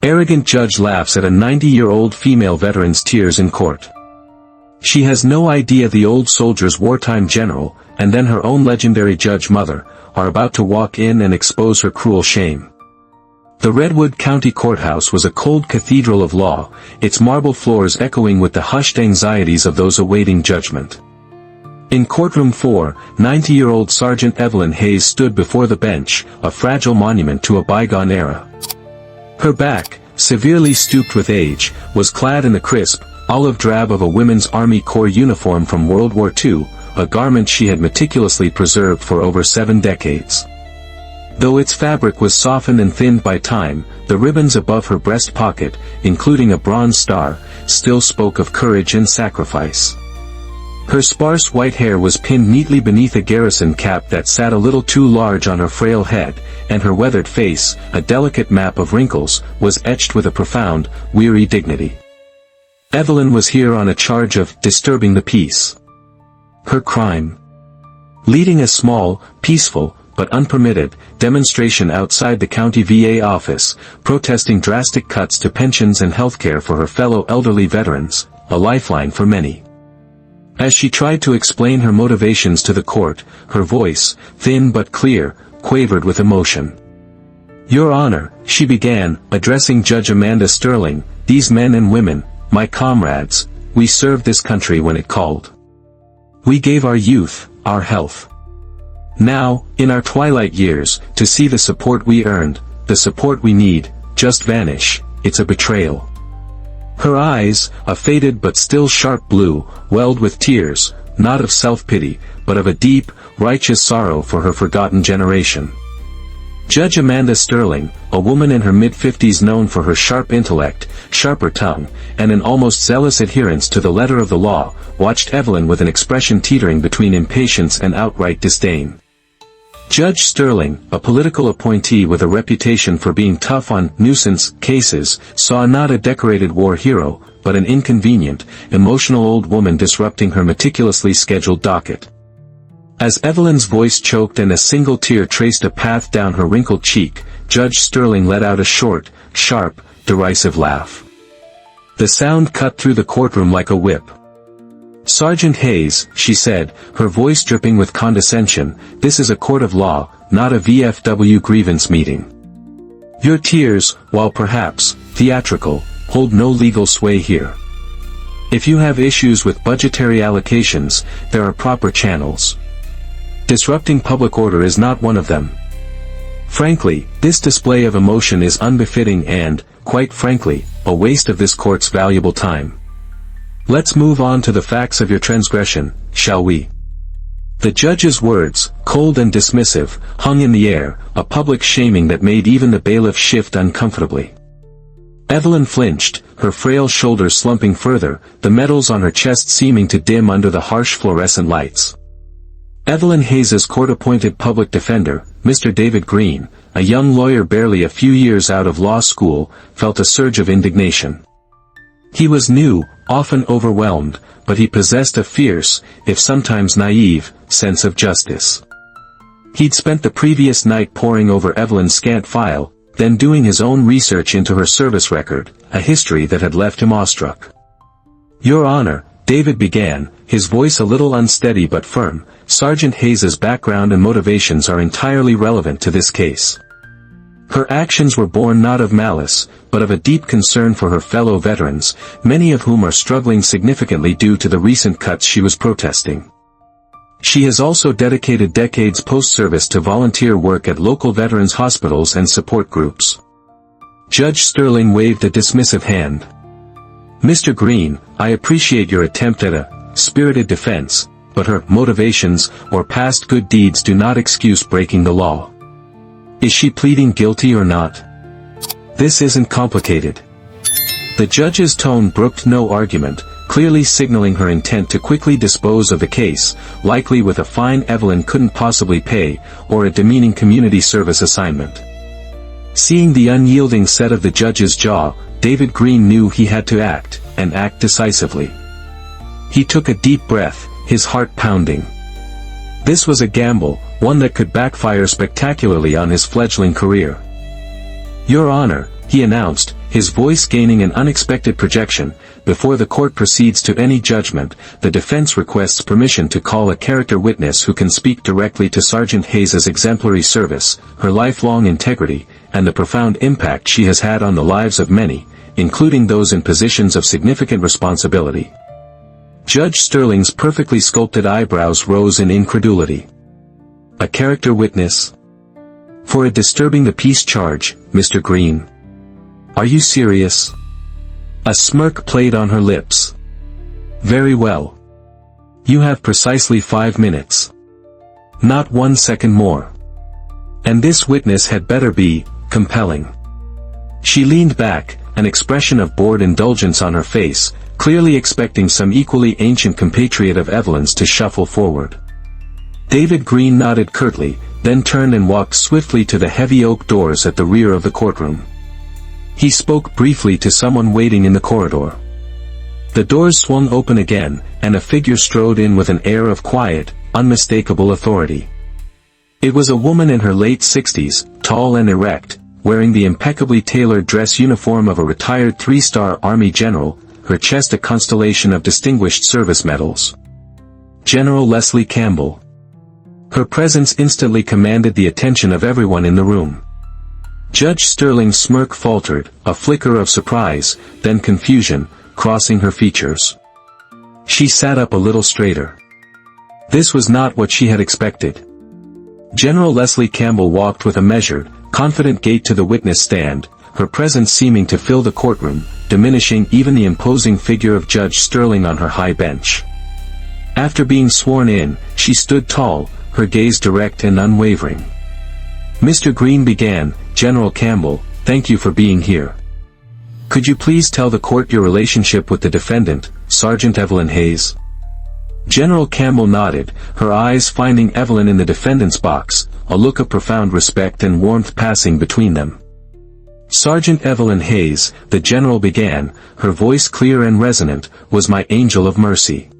Arrogant judge laughs at a 90-year-old female veteran's tears in court. She has no idea the old soldier's wartime general, and then her own legendary judge mother, are about to walk in and expose her cruel shame. The Redwood County Courthouse was a cold cathedral of law, its marble floors echoing with the hushed anxieties of those awaiting judgment. In Courtroom 4, 90-year-old Sergeant Evelyn Hayes stood before the bench, a fragile monument to a bygone era. Her back, severely stooped with age, was clad in the crisp, olive drab of a Women's Army Corps uniform from World War II, a garment she had meticulously preserved for over 7 decades. Though its fabric was softened and thinned by time, the ribbons above her breast pocket, including a bronze star, still spoke of courage and sacrifice. Her sparse white hair was pinned neatly beneath a garrison cap that sat a little too large on her frail head, and her weathered face, a delicate map of wrinkles, was etched with a profound, weary dignity. Evelyn was here on a charge of disturbing the peace. Her crime? Leading a small, peaceful, but unpermitted, demonstration outside the county VA office, protesting drastic cuts to pensions and healthcare for her fellow elderly veterans, a lifeline for many. As she tried to explain her motivations to the court, her voice, thin but clear, quavered with emotion. "Your Honor," she began, addressing Judge Amanda Sterling, "these men and women, my comrades, we served this country when it called. We gave our youth, our health. Now, in our twilight years, to see the support we earned, the support we need, just vanish, it's a betrayal." Her eyes, a faded but still sharp blue, welled with tears, not of self-pity, but of a deep, righteous sorrow for her forgotten generation. Judge Amanda Sterling, a woman in her mid-50s known for her sharp intellect, sharper tongue, and an almost zealous adherence to the letter of the law, watched Evelyn with an expression teetering between impatience and outright disdain. Judge Sterling, a political appointee with a reputation for being tough on nuisance cases, saw not a decorated war hero, but an inconvenient, emotional old woman disrupting her meticulously scheduled docket. As Evelyn's voice choked and a single tear traced a path down her wrinkled cheek, Judge Sterling let out a short, sharp, derisive laugh. The sound cut through the courtroom like a whip. "Sergeant Hayes," she said, her voice dripping with condescension, "this is a court of law, not a VFW grievance meeting. Your tears, while perhaps theatrical, hold no legal sway here. If you have issues with budgetary allocations, there are proper channels. Disrupting public order is not one of them. Frankly, this display of emotion is unbefitting and, quite frankly, a waste of this court's valuable time. Let's move on to the facts of your transgression, shall we?" The judge's words, cold and dismissive, hung in the air, a public shaming that made even the bailiff shift uncomfortably. Evelyn flinched, her frail shoulders slumping further, the metals on her chest seeming to dim under the harsh fluorescent lights. Evelyn Hayes's court-appointed public defender, Mr. David Green, a young lawyer barely a few years out of law school, felt a surge of indignation. He was new, often overwhelmed, but he possessed a fierce, if sometimes naive, sense of justice. He'd spent the previous night poring over Evelyn's scant file, then doing his own research into her service record, a history that had left him awestruck. "Your Honor," David began, his voice a little unsteady but firm, "Sergeant Hayes's background and motivations are entirely relevant to this case. Her actions were born not of malice, but of a deep concern for her fellow veterans, many of whom are struggling significantly due to the recent cuts she was protesting. She has also dedicated decades post-service to volunteer work at local veterans hospitals and support groups." Judge Sterling waved a dismissive hand. "Mr. Green, I appreciate your attempt at a spirited defense, but her motivations or past good deeds do not excuse breaking the law. Is she pleading guilty or not? This isn't complicated." The judge's tone brooked no argument, clearly signaling her intent to quickly dispose of the case, likely with a fine Evelyn couldn't possibly pay, or a demeaning community service assignment. Seeing the unyielding set of the judge's jaw, David Green knew he had to act, and act decisively. He took a deep breath, his heart pounding. This was a gamble, one that could backfire spectacularly on his fledgling career. "Your Honor," he announced, his voice gaining an unexpected projection. Before the court proceeds to any judgment, the defense requests permission to call a character witness who can speak directly to Sergeant Hayes' exemplary service, her lifelong integrity, and the profound impact she has had on the lives of many, including those in positions of significant responsibility. Judge Sterling's perfectly sculpted eyebrows rose in incredulity. A character witness? For a disturbing the peace charge, Mr. Green? Are you serious? A smirk played on her lips. Very well. You have precisely 5 minutes. Not 1 second more. And this witness had better be compelling. She leaned back, an expression of bored indulgence on her face, clearly expecting some equally ancient compatriot of Evelyn's to shuffle forward. David Green nodded curtly, then turned and walked swiftly to the heavy oak doors at the rear of the courtroom. He spoke briefly to someone waiting in the corridor. The doors swung open again, and a figure strode in with an air of quiet, unmistakable authority. It was a woman in her late 60s, tall and erect, wearing the impeccably tailored dress uniform of a retired 3-star Army general, her chest a constellation of distinguished service medals. General Leslie Campbell. Her presence instantly commanded the attention of everyone in the room. Judge Sterling's smirk faltered, a flicker of surprise, then confusion, crossing her features. She sat up a little straighter. This was not what she had expected. General Leslie Campbell walked with a measured, confident gait to the witness stand, her presence seeming to fill the courtroom, diminishing even the imposing figure of Judge Sterling on her high bench. After being sworn in, she stood tall, her gaze direct and unwavering. Mr. Green began, General Campbell, thank you for being here. Could you please tell the court your relationship with the defendant, Sergeant Evelyn Hayes? General Campbell nodded, her eyes finding Evelyn in the defendant's box, a look of profound respect and warmth passing between them. Sergeant Evelyn Hayes, the general began, her voice clear and resonant, was my angel of mercy.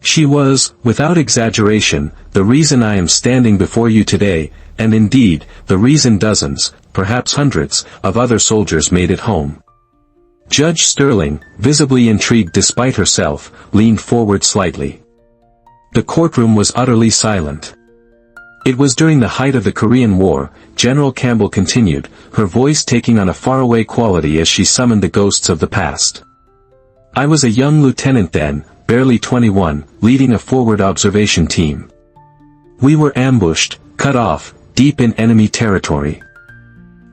She was, without exaggeration, the reason I am standing before you today, and indeed, the reason dozens, perhaps hundreds, of other soldiers made it home. Judge Sterling, visibly intrigued despite herself, leaned forward slightly. The courtroom was utterly silent. It was during the height of the Korean War, General Campbell continued, her voice taking on a faraway quality as she summoned the ghosts of the past. I was a young lieutenant then, barely 21, leading a forward observation team. We were ambushed, cut off, deep in enemy territory.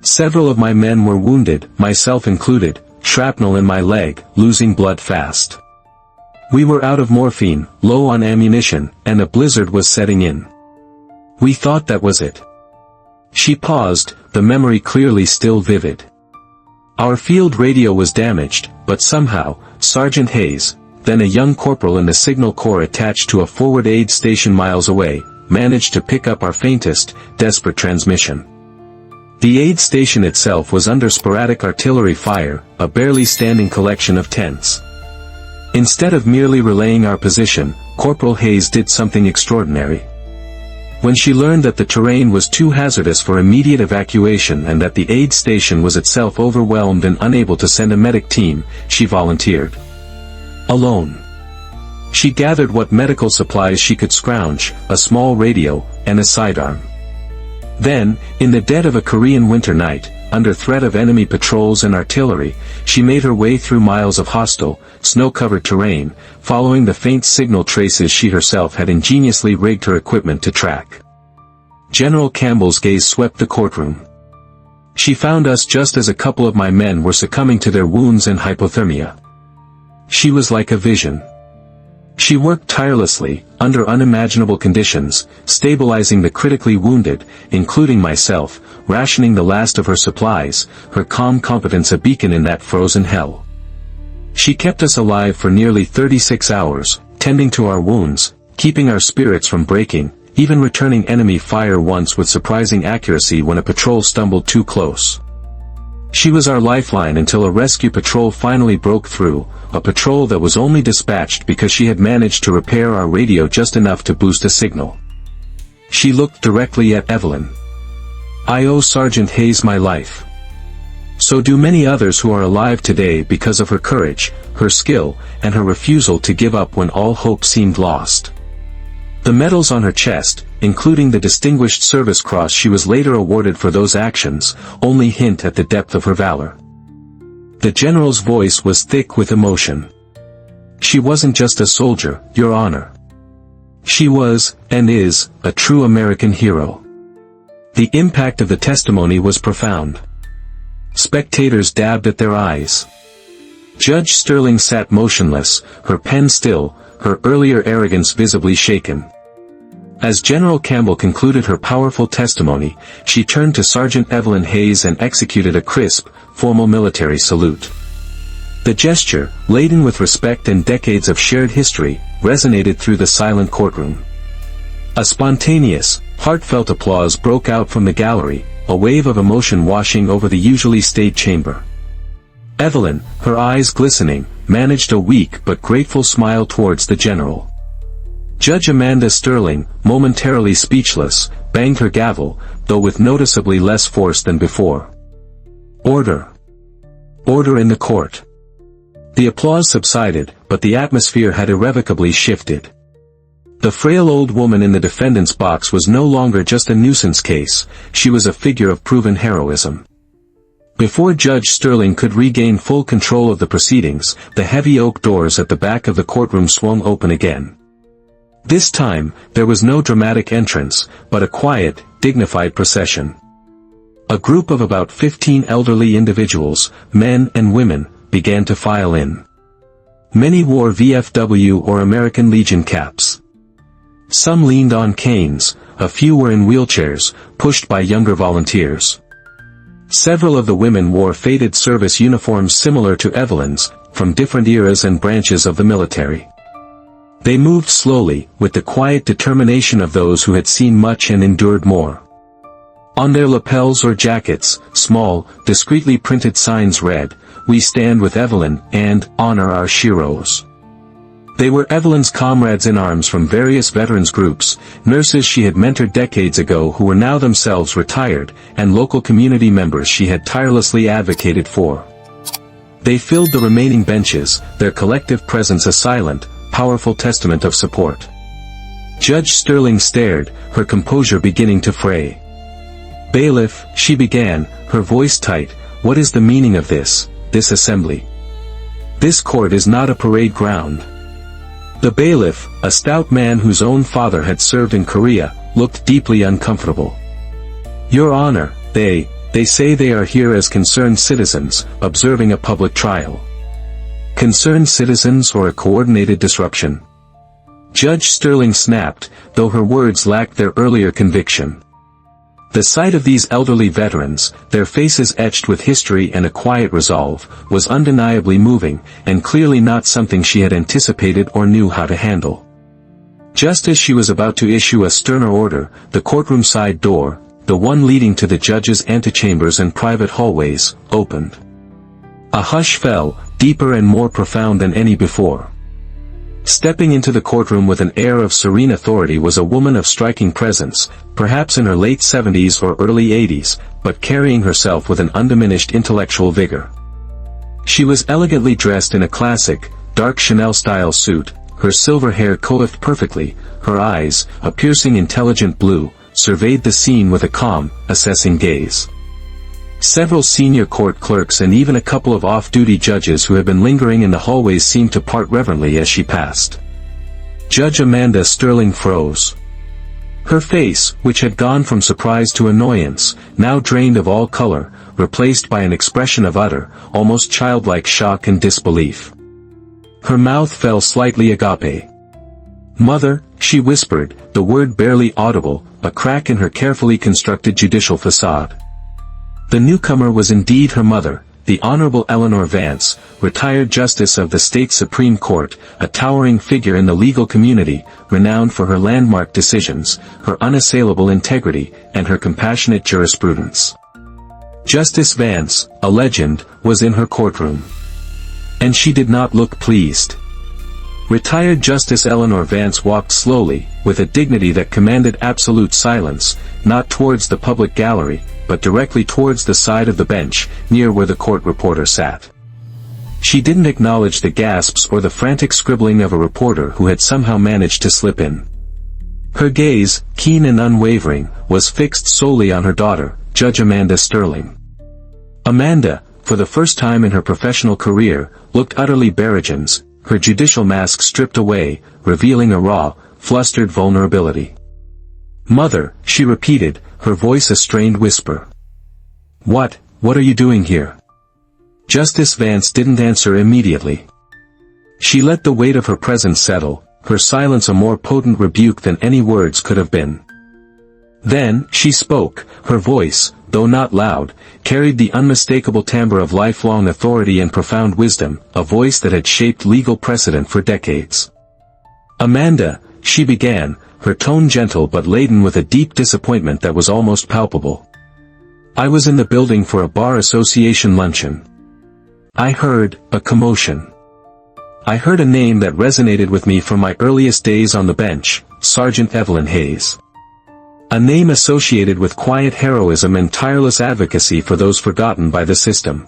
Several of my men were wounded, myself included, shrapnel in my leg, losing blood fast. We were out of morphine, low on ammunition, and a blizzard was setting in. We thought that was it. She paused, the memory clearly still vivid. Our field radio was damaged, but somehow, Sergeant Hayes, then a young corporal in the signal corps attached to a forward aid station miles away, managed to pick up our faintest, desperate transmission. The aid station itself was under sporadic artillery fire, a barely standing collection of tents. Instead of merely relaying our position, Corporal Hayes did something extraordinary. When she learned that the terrain was too hazardous for immediate evacuation and that the aid station was itself overwhelmed and unable to send a medic team, she volunteered. Alone. She gathered what medical supplies she could scrounge, a small radio, and a sidearm. Then, in the dead of a Korean winter night, under threat of enemy patrols and artillery, she made her way through miles of hostile, snow-covered terrain, following the faint signal traces she herself had ingeniously rigged her equipment to track. General Campbell's gaze swept the courtroom. She found us just as a couple of my men were succumbing to their wounds and hypothermia. She was like a vision. She worked tirelessly, under unimaginable conditions, stabilizing the critically wounded, including myself, rationing the last of her supplies, her calm competence a beacon in that frozen hell. She kept us alive for nearly 36 hours, tending to our wounds, keeping our spirits from breaking, even returning enemy fire once with surprising accuracy when a patrol stumbled too close. She was our lifeline until a rescue patrol finally broke through, a patrol that was only dispatched because she had managed to repair our radio just enough to boost a signal. She looked directly at Evelyn. I owe Sergeant Hayes my life. So do many others who are alive today because of her courage, her skill, and her refusal to give up when all hope seemed lost. The medals on her chest, including the Distinguished Service Cross she was later awarded for those actions, only hint at the depth of her valor. The general's voice was thick with emotion. She wasn't just a soldier, Your Honor. She was, and is, a true American hero. The impact of the testimony was profound. Spectators dabbed at their eyes. Judge Sterling sat motionless, her pen still, her earlier arrogance visibly shaken. As General Campbell concluded her powerful testimony, she turned to Sergeant Evelyn Hayes and executed a crisp, formal military salute. The gesture, laden with respect and decades of shared history, resonated through the silent courtroom. A spontaneous, heartfelt applause broke out from the gallery, a wave of emotion washing over the usually staid chamber. Evelyn, her eyes glistening, managed a weak but grateful smile towards the general. Judge Amanda Sterling, momentarily speechless, banged her gavel, though with noticeably less force than before. Order! Order in the court! The applause subsided, but the atmosphere had irrevocably shifted. The frail old woman in the defendant's box was no longer just a nuisance case, she was a figure of proven heroism. Before Judge Sterling could regain full control of the proceedings, the heavy oak doors at the back of the courtroom swung open again. This time, there was no dramatic entrance, but a quiet, dignified procession. A group of about 15 elderly individuals, men and women, began to file in. Many wore VFW or American Legion caps. Some leaned on canes, a few were in wheelchairs, pushed by younger volunteers. Several of the women wore faded service uniforms similar to Evelyn's, from different eras and branches of the military. They moved slowly, with the quiet determination of those who had seen much and endured more. On their lapels or jackets, small, discreetly printed signs read, "We stand with Evelyn," and "Honor our heroes." They were Evelyn's comrades in arms from various veterans groups, nurses she had mentored decades ago who were now themselves retired, and local community members she had tirelessly advocated for. They filled the remaining benches, their collective presence a silent, powerful testament of support. Judge Sterling stared, her composure beginning to fray. "Bailiff," she began, her voice tight, "what is the meaning of this assembly? This court is not a parade ground." The bailiff, a stout man whose own father had served in Korea, looked deeply uncomfortable. "Your Honor, they say they are here as concerned citizens, observing a public trial." Concerned citizens or a coordinated disruption? Judge Sterling snapped, though her words lacked their earlier conviction. The sight of these elderly veterans, their faces etched with history and a quiet resolve, was undeniably moving, and clearly not something she had anticipated or knew how to handle. Just as she was about to issue a sterner order, the courtroom side door, the one leading to the judge's antechambers and private hallways, opened. A hush fell, deeper and more profound than any before. Stepping into the courtroom with an air of serene authority was a woman of striking presence, perhaps in her late 70s or early 80s, but carrying herself with an undiminished intellectual vigor. She was elegantly dressed in a classic, dark Chanel-style suit, her silver hair coiffed perfectly, her eyes, a piercing intelligent blue, surveyed the scene with a calm, assessing gaze. Several senior court clerks and even a couple of off-duty judges who had been lingering in the hallways seemed to part reverently as she passed. Judge Amanda Sterling froze. Her face, which had gone from surprise to annoyance, now drained of all color, replaced by an expression of utter, almost childlike shock and disbelief. Her mouth fell slightly agape. "Mother," she whispered, the word barely audible, a crack in her carefully constructed judicial facade. The newcomer was indeed her mother, the Honorable Eleanor Vance, retired Justice of the State Supreme Court, a towering figure in the legal community, renowned for her landmark decisions, her unassailable integrity, and her compassionate jurisprudence. Justice Vance, a legend, was in her courtroom. And she did not look pleased. Retired Justice Eleanor Vance walked slowly, with a dignity that commanded absolute silence, not towards the public gallery, but directly towards the side of the bench, near where the court reporter sat. She didn't acknowledge the gasps or the frantic scribbling of a reporter who had somehow managed to slip in. Her gaze, keen and unwavering, was fixed solely on her daughter, Judge Amanda Sterling. Amanda, for the first time in her professional career, looked utterly Berrigan's, her judicial mask stripped away, revealing a raw, flustered vulnerability. "Mother," she repeated, her voice a strained whisper. What are you doing here?" Justice Vance didn't answer immediately. She let the weight of her presence settle, her silence a more potent rebuke than any words could have been. Then, she spoke, her voice, though not loud, carried the unmistakable timbre of lifelong authority and profound wisdom, a voice that had shaped legal precedent for decades. "Amanda," she began, her tone gentle but laden with a deep disappointment that was almost palpable. "I was in the building for a bar association luncheon. I heard a commotion. I heard a name that resonated with me from my earliest days on the bench, Sergeant Evelyn Hayes. A name associated with quiet heroism and tireless advocacy for those forgotten by the system."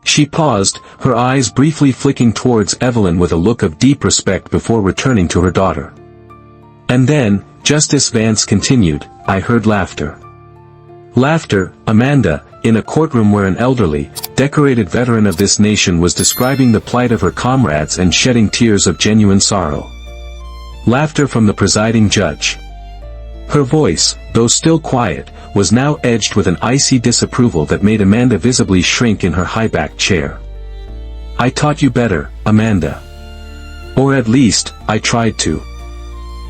She paused, her eyes briefly flicking towards Evelyn with a look of deep respect before returning to her daughter. "And then," Justice Vance continued, "I heard laughter. Laughter, Amanda, in a courtroom where an elderly, decorated veteran of this nation was describing the plight of her comrades and shedding tears of genuine sorrow. Laughter from the presiding judge." Her voice, though still quiet, was now edged with an icy disapproval that made Amanda visibly shrink in her high-backed chair. "I taught you better, Amanda. Or at least, I tried to."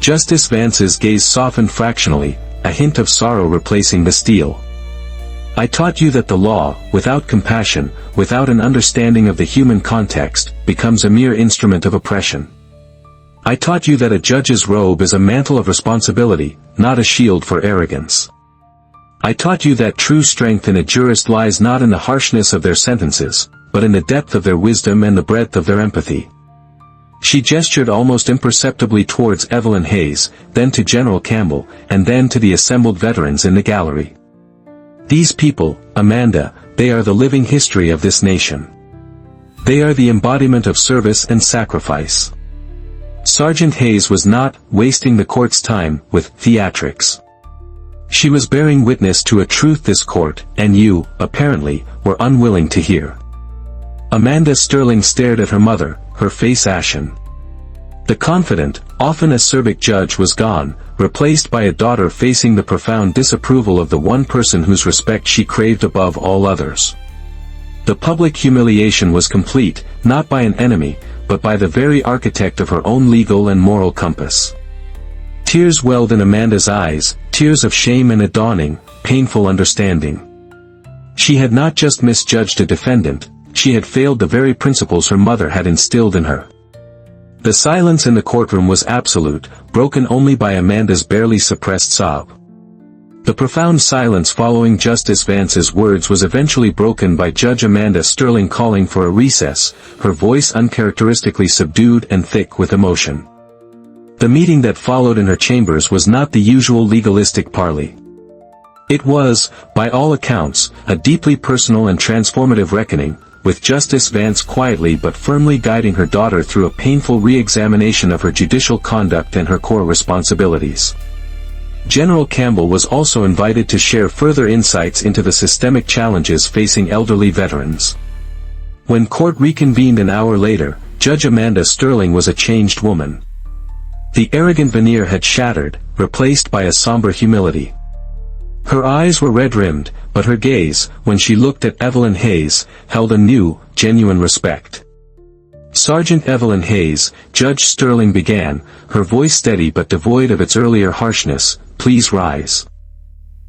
Justice Vance's gaze softened fractionally, a hint of sorrow replacing the steel. "I taught you that the law, without compassion, without an understanding of the human context, becomes a mere instrument of oppression. I taught you that a judge's robe is a mantle of responsibility, not a shield for arrogance. I taught you that true strength in a jurist lies not in the harshness of their sentences, but in the depth of their wisdom and the breadth of their empathy." She gestured almost imperceptibly towards Evelyn Hayes, then to General Campbell, and then to the assembled veterans in the gallery. "These people, Amanda, they are the living history of this nation. They are the embodiment of service and sacrifice." Sergeant Hayes was not wasting the court's time with theatrics. She was bearing witness to a truth this court, and you, apparently, were unwilling to hear. Amanda Sterling stared at her mother, her face ashen. The confident, often acerbic judge was gone, replaced by a daughter facing the profound disapproval of the one person whose respect she craved above all others. The public humiliation was complete, not by an enemy, but by the very architect of her own legal and moral compass. Tears welled in Amanda's eyes, tears of shame and a dawning, painful understanding. She had not just misjudged a defendant, she had failed the very principles her mother had instilled in her. The silence in the courtroom was absolute, broken only by Amanda's barely suppressed sob. The profound silence following Justice Vance's words was eventually broken by Judge Amanda Sterling calling for a recess, her voice uncharacteristically subdued and thick with emotion. The meeting that followed in her chambers was not the usual legalistic parley. It was, by all accounts, a deeply personal and transformative reckoning, with Justice Vance quietly but firmly guiding her daughter through a painful re-examination of her judicial conduct and her core responsibilities. General Campbell was also invited to share further insights into the systemic challenges facing elderly veterans. When court reconvened an hour later, Judge Amanda Sterling was a changed woman. The arrogant veneer had shattered, replaced by a somber humility. Her eyes were red-rimmed, but her gaze, when she looked at Evelyn Hayes, held a new, genuine respect. "Sergeant Evelyn Hayes," Judge Sterling began, her voice steady but devoid of its earlier harshness, "please rise.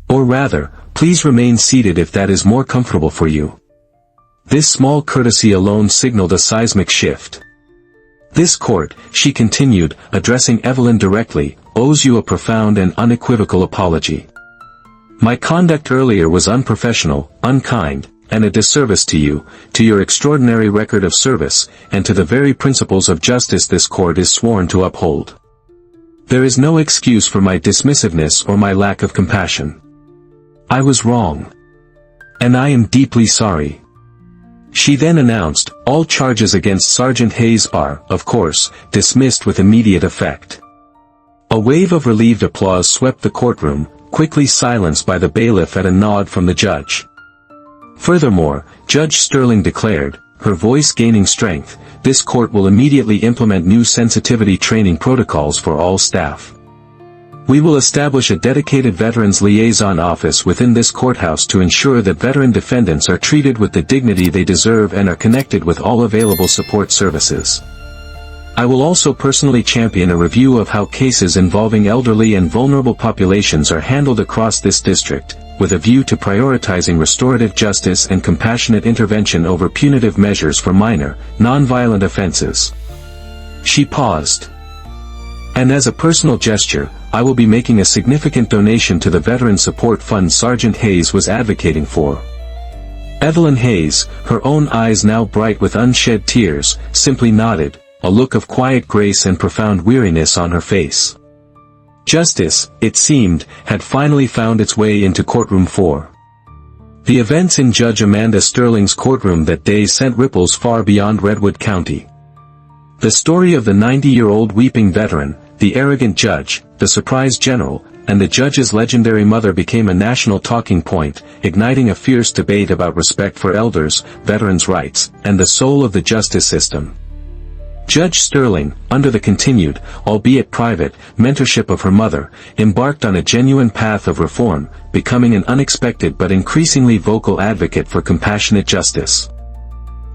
Or rather, please remain seated if that is more comfortable for you." This small courtesy alone signaled a seismic shift. "This court," she continued, addressing Evelyn directly, "owes you a profound and unequivocal apology. My conduct earlier was unprofessional, unkind, and a disservice to you, to your extraordinary record of service, and to the very principles of justice this court is sworn to uphold. There is no excuse for my dismissiveness or my lack of compassion. I was wrong. And I am deeply sorry." She then announced, "All charges against Sergeant Hayes are, of course, dismissed with immediate effect." A wave of relieved applause swept the courtroom, quickly silenced by the bailiff at a nod from the judge. Furthermore, Judge Sterling declared, her voice gaining strength, "This court will immediately implement new sensitivity training protocols for all staff. We will establish a dedicated Veterans Liaison Office within this courthouse to ensure that veteran defendants are treated with the dignity they deserve and are connected with all available support services. I will also personally champion a review of how cases involving elderly and vulnerable populations are handled across this district, with a view to prioritizing restorative justice and compassionate intervention over punitive measures for minor, non-violent offenses." She paused. "And as a personal gesture, I will be making a significant donation to the Veteran Support Fund Sergeant Hayes was advocating for." Evelyn Hayes, her own eyes now bright with unshed tears, simply nodded, a look of quiet grace and profound weariness on her face. Justice, it seemed, had finally found its way into Courtroom 4. The events in Judge Amanda Sterling's courtroom that day sent ripples far beyond Redwood County. The story of the 90-year-old weeping veteran, the arrogant judge, the surprise general, and the judge's legendary mother became a national talking point, igniting a fierce debate about respect for elders, veterans' rights, and the soul of the justice system. Judge Sterling, under the continued, albeit private, mentorship of her mother, embarked on a genuine path of reform, becoming an unexpected but increasingly vocal advocate for compassionate justice.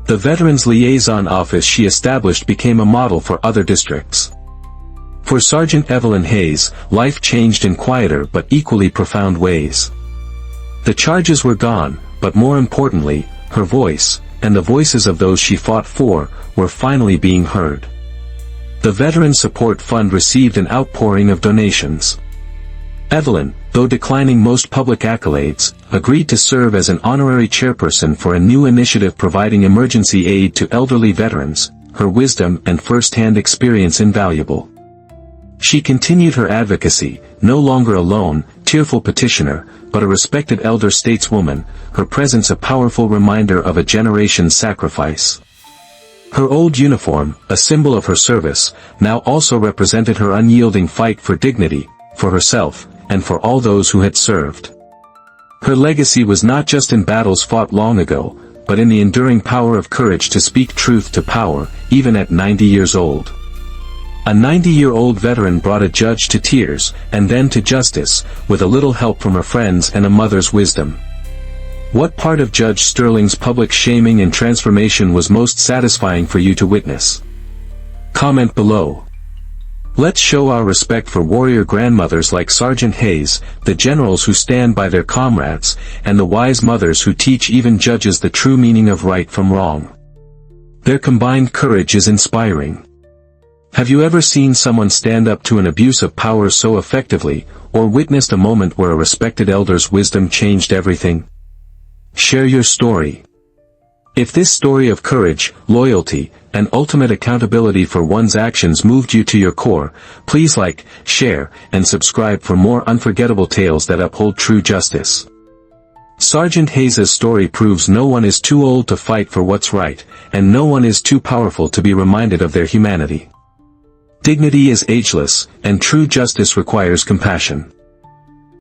The Veterans Liaison Office she established became a model for other districts. For Sergeant Evelyn Hayes, life changed in quieter but equally profound ways. The charges were gone, but more importantly, her voice, and the voices of those she fought for, were finally being heard. The Veteran Support Fund received an outpouring of donations. Evelyn, though declining most public accolades, agreed to serve as an honorary chairperson for a new initiative providing emergency aid to elderly veterans, her wisdom and first-hand experience invaluable. She continued her advocacy, no longer a lone, tearful petitioner, but a respected elder stateswoman, her presence a powerful reminder of a generation's sacrifice. Her old uniform, a symbol of her service, now also represented her unyielding fight for dignity, for herself, and for all those who had served. Her legacy was not just in battles fought long ago, but in the enduring power of courage to speak truth to power, even at 90 years old. A 90-year-old veteran brought a judge to tears, and then to justice, with a little help from her friends and a mother's wisdom. What part of Judge Sterling's public shaming and transformation was most satisfying for you to witness? Comment below. Let's show our respect for warrior grandmothers like Sergeant Hayes, the generals who stand by their comrades, and the wise mothers who teach even judges the true meaning of right from wrong. Their combined courage is inspiring. Have you ever seen someone stand up to an abuse of power so effectively, or witnessed a moment where a respected elder's wisdom changed everything? Share your story. If this story of courage, loyalty, and ultimate accountability for one's actions moved you to your core, please like, share, and subscribe for more unforgettable tales that uphold true justice. Sergeant Hayes' story proves no one is too old to fight for what's right, and no one is too powerful to be reminded of their humanity. Dignity is ageless, and true justice requires compassion.